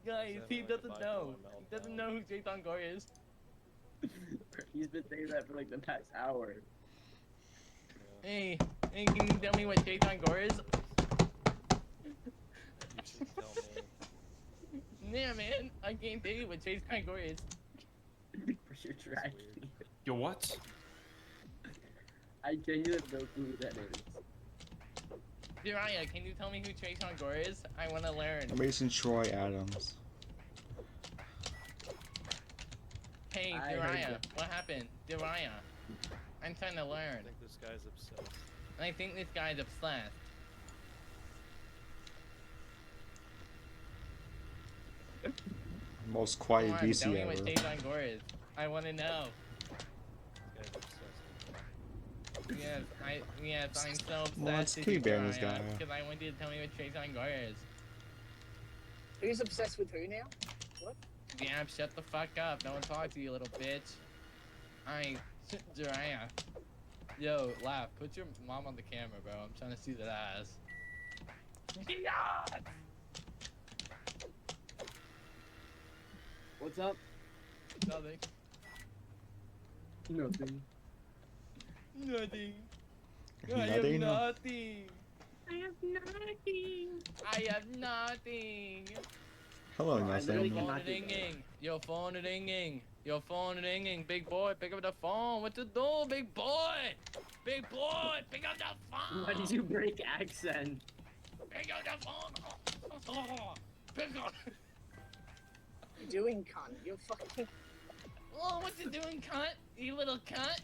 Guys, he doesn't know. He doesn't know who Jathan Gore is. He's been saying that for like the past hour. Hey, hey, can you tell me what Jathan Gore is? You should tell me. Yeah, man, I can't tell you what Jathan Gore is. For sure, trash. Yo, what? I genuinely have no clue who that is. Jiraiya, can you tell me who Jathan Gore is? I want to learn. Mason Troy Adams. Hey, I heard Jiraiya, that. what happened? Jiraiya, I'm trying to I learn. think this guy's obsessed. I think this guy's obsessed. Most Come quiet on, VC tell me ever. what Jathan Gore is. I want to know. This guy's obsessed. Yes, I'm so obsessed Well, let's with keep bearing this guy. because I want you to tell me what Jathan Gore is. Who's obsessed with who now? Yeah, shut the fuck up. No one talk to you, little bitch. Alright, Jiraiya. Yo, laugh. Put your mom on the camera, bro. I'm trying to see that ass. Yeah! What's up? Nothing. Nothing. Nothing. I Nothing, have no. nothing. I have nothing. I have nothing. Hello, I literally nothing. cannot do ringing. Your phone ringing. Your phone ringing. Big boy, pick up the phone. What to do, big boy? Big boy, pick up the phone. Why did you break accent? Pick up the phone. Pick up. What you doing, cunt? You're fucking. Oh, what you doing, cunt? You little cunt.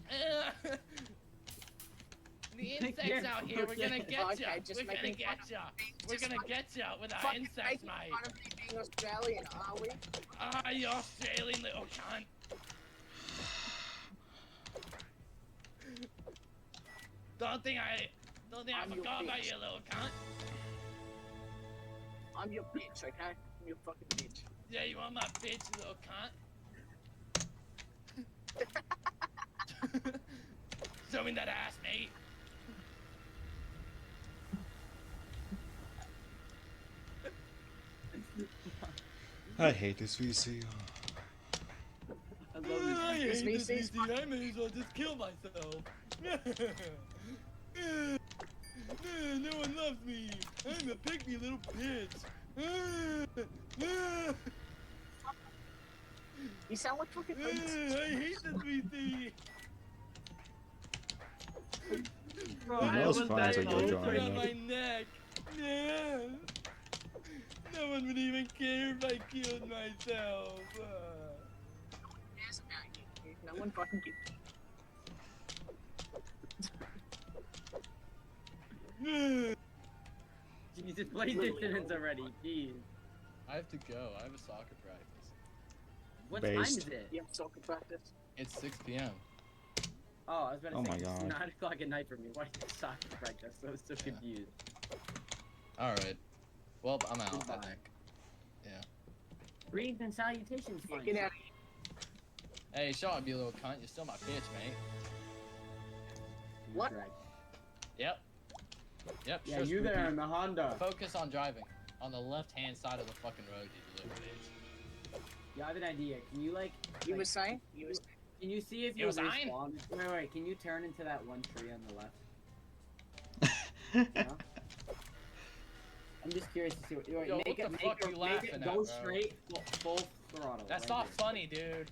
The insects out here, we're gonna get ya. Okay, just We're gonna making get fun ya. of me. We're Just gonna get ya with our fucking insects, making mate. fun of me being Australian, are we? Ah, you Australian little cunt. Don't think I I'm your forgot about bitch. you, little cunt. I'm your bitch, okay? I'm your fucking bitch. Yeah, you want my bitch, you little cunt? Show me that ass, mate. I hate this VC. I love I you. This hate this VC's VC. I may as well just kill myself. No one loves me. I'm a pick-me little bitch. You sound like fucking I Otis. hate this VC. Bro, You I know it's was fine that to go close drawing right on up. my neck. Yeah. No one would even care if I killed myself. Cares about you. No one fucking gives Jesus, play this sentence already. Jeez. I have to go. I have a soccer practice. What Based. time is it? you have soccer practice. It's 6 p.m. Oh, I was about to Oh say, my it's God. 9 o'clock at night for me. Why is it soccer practice? I was so confused. Alright. Well, I'm out, I Goodbye. think. Yeah. Greetings and salutations, fine. Get out. Hey, shut up, you little cunt. You're still my bitch, mate. What? Right. Yep. Yep, Yeah, sure, you Spooky. there in the Honda. Focus on driving. On the left-hand side of the fucking road, you little bitch. Yeah, I have an idea. Can you like? You like, were saying? You were saying? Can you see if You you was saying? respawn? Wait. Can you turn into that one tree on the left? No? I'm just curious to see what. Wait, Yo, make what it, the make fuck it, you make laughing it at, go bro? straight, full throttle. That's right not here. funny, dude.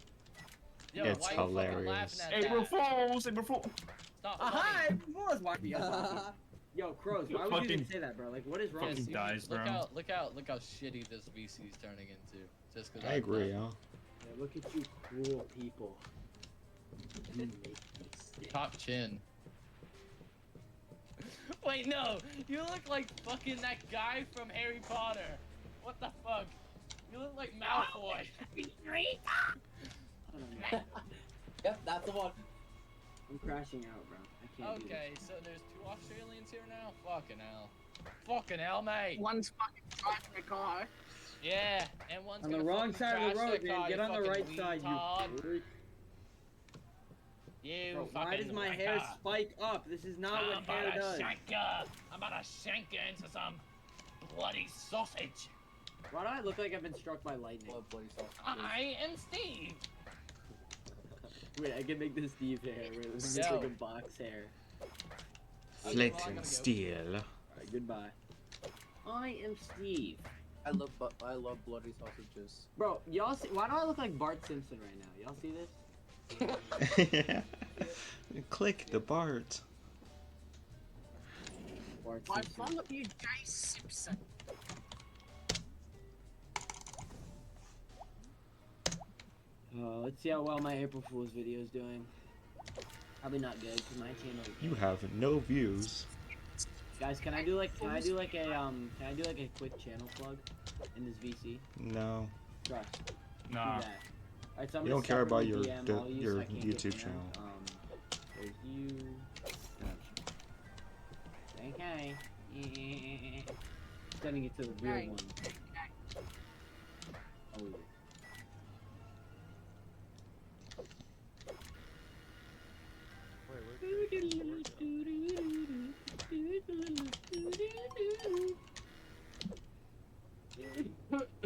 Yo, It's why you fucking hilarious. laughing at April that? Fools! April Fools! Stop Aha! funny. What was walking up? Yo, Crows, why would you even Fucking- say that, bro? Like, what is wrong Yes, with Fucking you? dies, look bro. look how shitty this VC's turning into. Just cause I agree, huh? Yeah, look at you, cruel people. You make me sick. Top chin. Wait, no! You look like fucking that guy from Harry Potter. What the fuck? You look like Malfoy. I don't know. Yep, that's the one. I'm crashing out, bro. I can't do Okay, so there's 2 Australians here now? Fucking hell. Fucking hell, mate. One's fucking driving a car. Yeah, and one's On the gonna wrong fucking side of the crash road, their car, man. Get you on the fucking right side, retard. you freak. You Bro, fucking why does my hair wanker. spike up? This is not I'm what hair about to does. shank ya. I'm about to shank you into some bloody sausage. Why do I look like I've been struck by lightning? Blood bloody sausages. I am Steve. Wait, I can make this Steve hair. Wait, this is Yo. like a box hair. Flint I'm gonna and go. steel. Alright, goodbye. I am Steve. I love bloody sausages. Bro, y'all see, why do I look like Bart Simpson right now? Y'all see this? Click the Bart. Bart I Simpson. follow you, Jay Simpson. Let's see how well my April Fool's video is doing. Probably not good because my channel. You have no views. Guys, can I do like a quick channel plug in this VC? No. Trust. Nah. Do that. Alright, so I'm You gonna don't care about separately your DM all you your so I can't get YouTube banned. channel. There's you. Okay. Sending it to the real Right. one. Oh. Wait, where'd the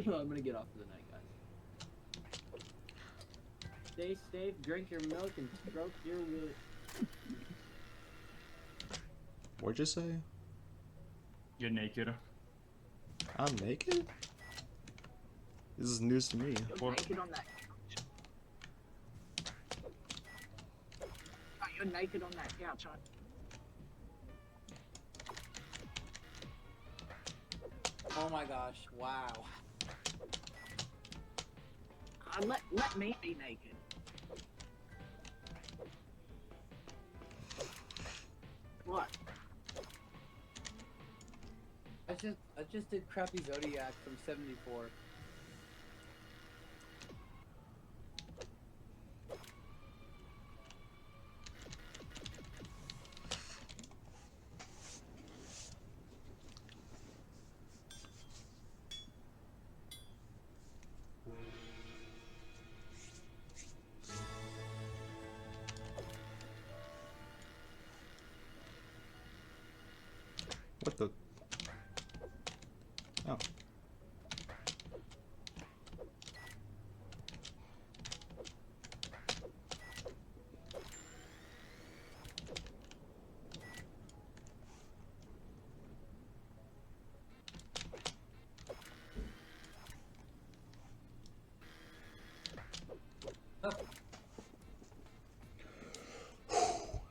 I'm gonna get off for the night, guys. Stay safe, drink your milk, and stroke your wit. What'd you say? You're naked. I'm naked? This is news to me. You're What? naked on that. Oh, you're naked on that couch, aren't Oh my gosh! Wow. you? Let me be naked. What? I just did crappy Zodiac from '74. What the? Oh.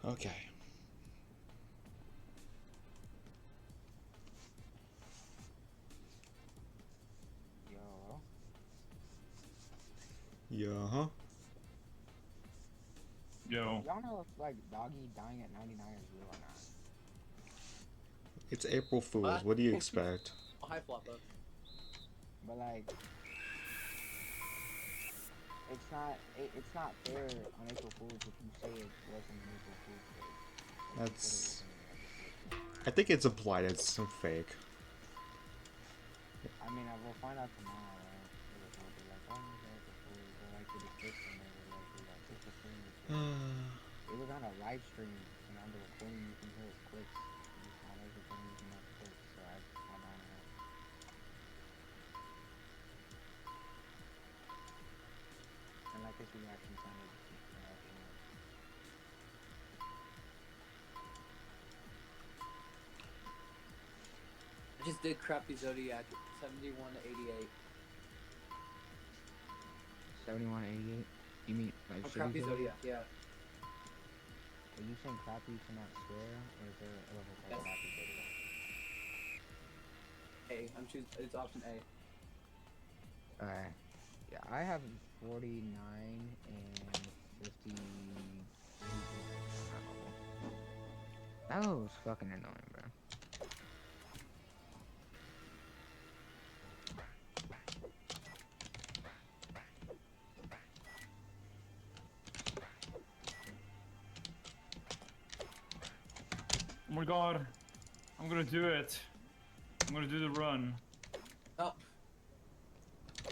Okay. Yo. Yeah, huh? Yo. Y'all know if like doggy dying at 99 is real or not? It's April Fool's. What? What do you expect? Hi, Floppa. But like, it's not fair on April Fool's if you say it wasn't an April Fool's joke. That's. I think it's implied. It's some fake. I mean, I will find out tomorrow, right? They'll be like, oh, it's April Fool's. Or like the description, they were like, it's a thing. It was on a live stream, and on the recording you can hear his clicks. He's not everything you can have clicks, so I don't know. And like his reaction sounded, I just did crappy Zodiac 71 to 88. 71, 88? You mean like Oh, shitty crappy Zodiac? Zodiac, yeah. Are you saying crappy to not swear, or is there a level called Yes. crappy Zodiac? I'm choosing. It's option A. Alright. Yeah, I have 49 and 50. That was fucking annoying, bro. Oh my god. I'm gonna do it. I'm gonna do the run. Oh,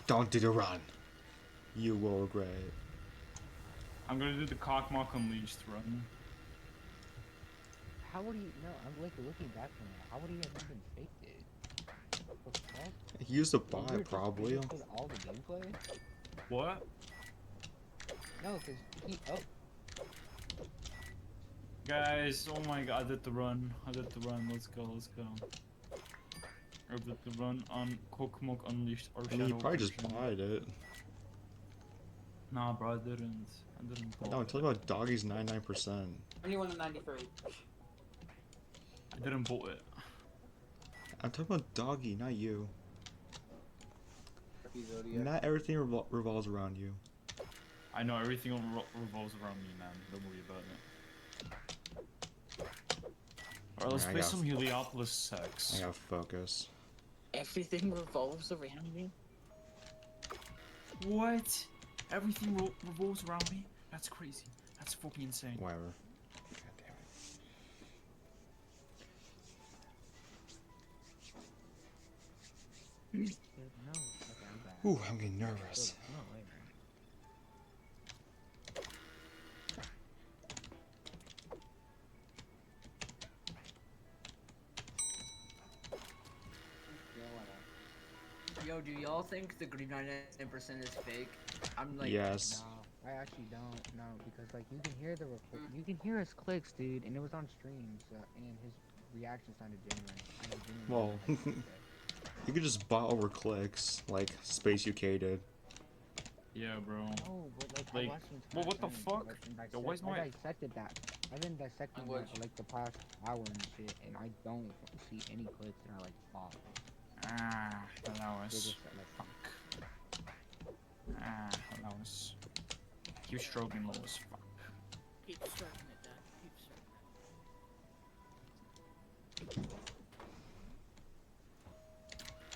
Don't do the run. You will regret it. I'm gonna do the Cockmock Unleashed run. How would he? No, I'm like looking back from that. How would he have even faked it? What the fuck? He used to You buy were it just probably. reading through all the gameplay? What? No, cause he. Oh, Guys, oh my god, I did the run. I did the run. Let's go, let's go. I did the run on Kokomok Unleashed or I mean, he Shadow probably just version. bought it. Nah, bro, I didn't. I didn't buy No, I'm it. talking about doggies 99%. 21 to 93. I didn't buy it. I'm talking about doggy, not you. Crappy Zodiac. Not everything revolves around you. I know everything revolves around me, man. Don't worry about it. Alright, let's I play got- some Heliopolis sex. I gotta focus. Everything revolves around you. What? Everything revolves around me? That's crazy. That's fucking insane. Whatever. God damn dude, no. Okay, I'm back. it. Ooh, I'm getting nervous. No way, man. Yo, do y'all think the green 99% is fake? I'm like, Yes. No, I actually don't. No, because like you can hear the you can hear his clicks, dude, and it was on stream, so and his reaction sounded genuine. I genuinely Well, like what he said. You could just bot over clicks, like Space UK did. Yeah, bro. No, but like, Like, I watched him well, what the stream, fuck? like, Yo, why's I my- dissected that. I've been dissecting that for like the past hour and shit, and I don't see any clicks that are like bot. Ah, They're allowance. just like Fuck. Ah, allowance. Keep stroking low as fuck. Keep stroking it, Dad.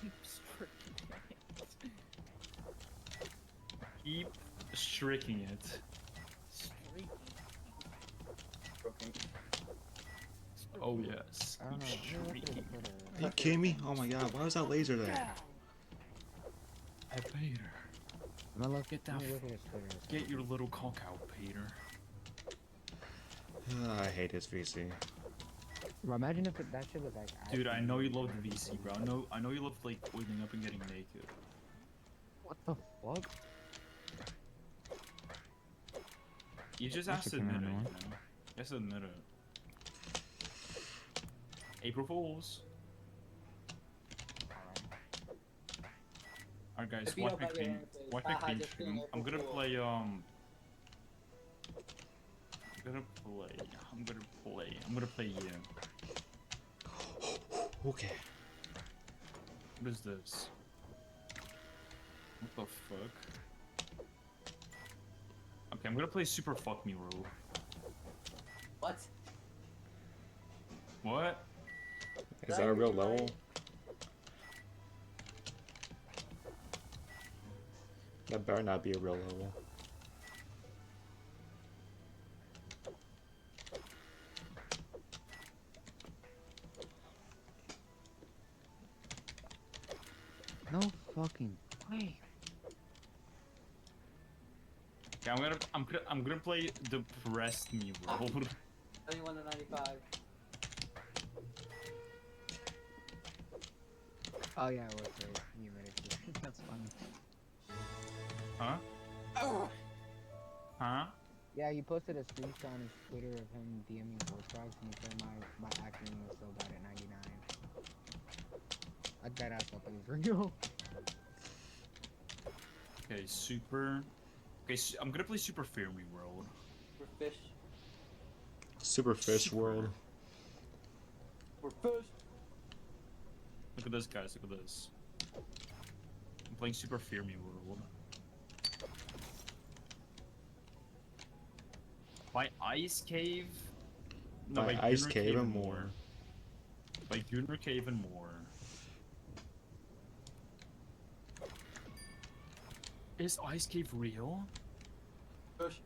Keep stroking it. Keep striking it. Streaking. Oh yes. I don't know. Keep I'm gonna look at striking. Twitter. Are you kidding me? Oh my god, why was that laser there? Hey, Peter. I'm gonna look, Get let that me look at his Twitter. Get your little cock out, Peter. I hate his VC. Bro, imagine if that shit was like. Dude, I actually know you real. love the VC, bro. I know you love like oiling up and getting naked. What the fuck? You just That have to shit came admit out it, you of know? Just admit it. April Fools. Alright guys, If you watch don't my cut your clean. hair, please. Watch my Haha, clean just stream. kidding, I'm gonna April Fool. play I'm gonna play you. Okay. What is this? What the fuck? Okay, I'm gonna play Super Fuck Me Rule. What? What? Is that a real level? That better not be a real level. No fucking way. Okay, I'm gonna play Depressed Me Rule. 21 to 95. Oh yeah, it was right. You made it. That's funny. Huh? Huh? Yeah, you posted a screenshot on his Twitter of him DMing voice box and he said my acting was so bad at 99. I dead ass thought that was real. Okay, Super. Okay, I'm gonna play Super Fear Me World. We're fish. Super Fish World. We're fish. Look at this, guys. Look at this. I'm playing Super Fear Me World. By Ice Cave. No, By by Ice Gunner Cave and more. By Gunner Cave and more. Is Ice Cave real? Fish.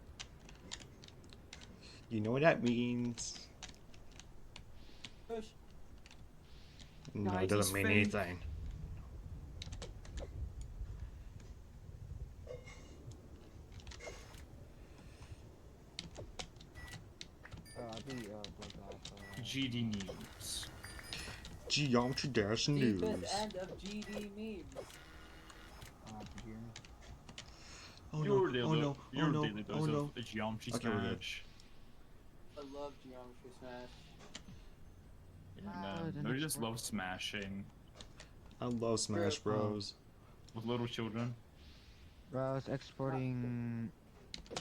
You know what that means? Fish. No, Guys, it doesn't it's mean fake. anything. I'll be like GD News. Geometry Dash Deepest News. end of GD memes. Did you hear me? Oh Your no, daily, oh no, oh your no, daily oh dose no. of Geometry Okay, we're good. Smash. I love Geometry Smash. Yeah, Ah, man. then They it's just work. love smashing I love Smash Bros. with little children. Bro, I was exporting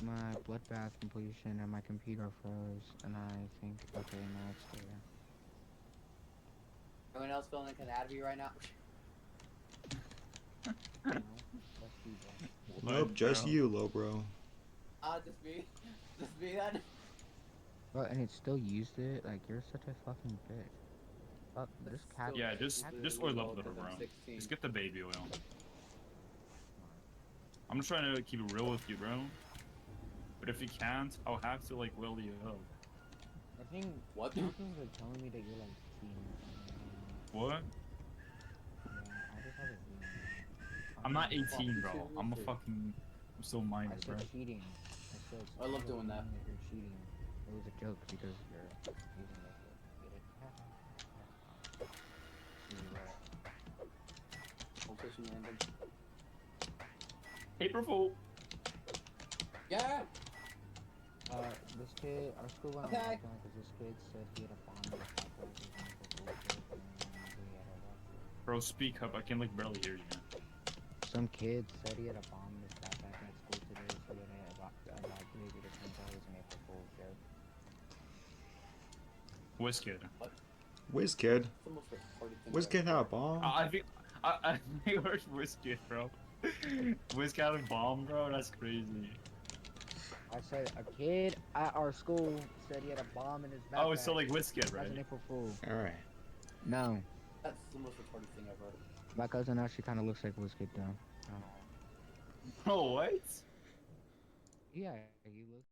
my bloodbath completion and my computer froze, and I think, okay, now it's there. Anyone else feeling like an Advie right now? No, that's you, bro. Nope, just bro? you, low bro. Just me. Just me then. Bro, and it still used it? Like, you're such a fucking bitch. Fuck, this cat. Yeah, just oil up a little, bro. 16. Just get the baby oil. I'm just trying to keep it real with you, bro. But if you can't, I'll have to like will you up. I think What? something's like telling me that you're like cheating or something. What? Yeah, I just have a feeling. I'm not 18, Fuck, bro. you I'm a too. fucking. I'm still I minor, bro. said cheating. I said. I love doing that. You're cheating. It was a joke because you're using that to get it. You're right. Competition random. April Fool. Yeah. This kid, our school went Okay. on lockdown because this kid said he had a bomb in his backpack. He was gonna go bullshit, and we had a lockdown. Bro, speak up. I can like barely hear you, man. Some kid said he had a bomb in his backpack at school today, so he had maybe to turn out it was an April Fool's joke. Whiz kid. Whiz Kid. It's the most retarded thing Whiz I've Kid ever had a heard. bomb. I think I think it was Whiz kid, bro. Whiz kid had a bomb, bro. That's crazy. I said a kid at our school said he had a bomb in his backpack. Oh, it's so like Whiz kid, That's an right? April Fool. Alright. No, That's the most retarded thing I've heard. my cousin actually kind of looks like Wizkid though. Oh, what? Yeah, he looks.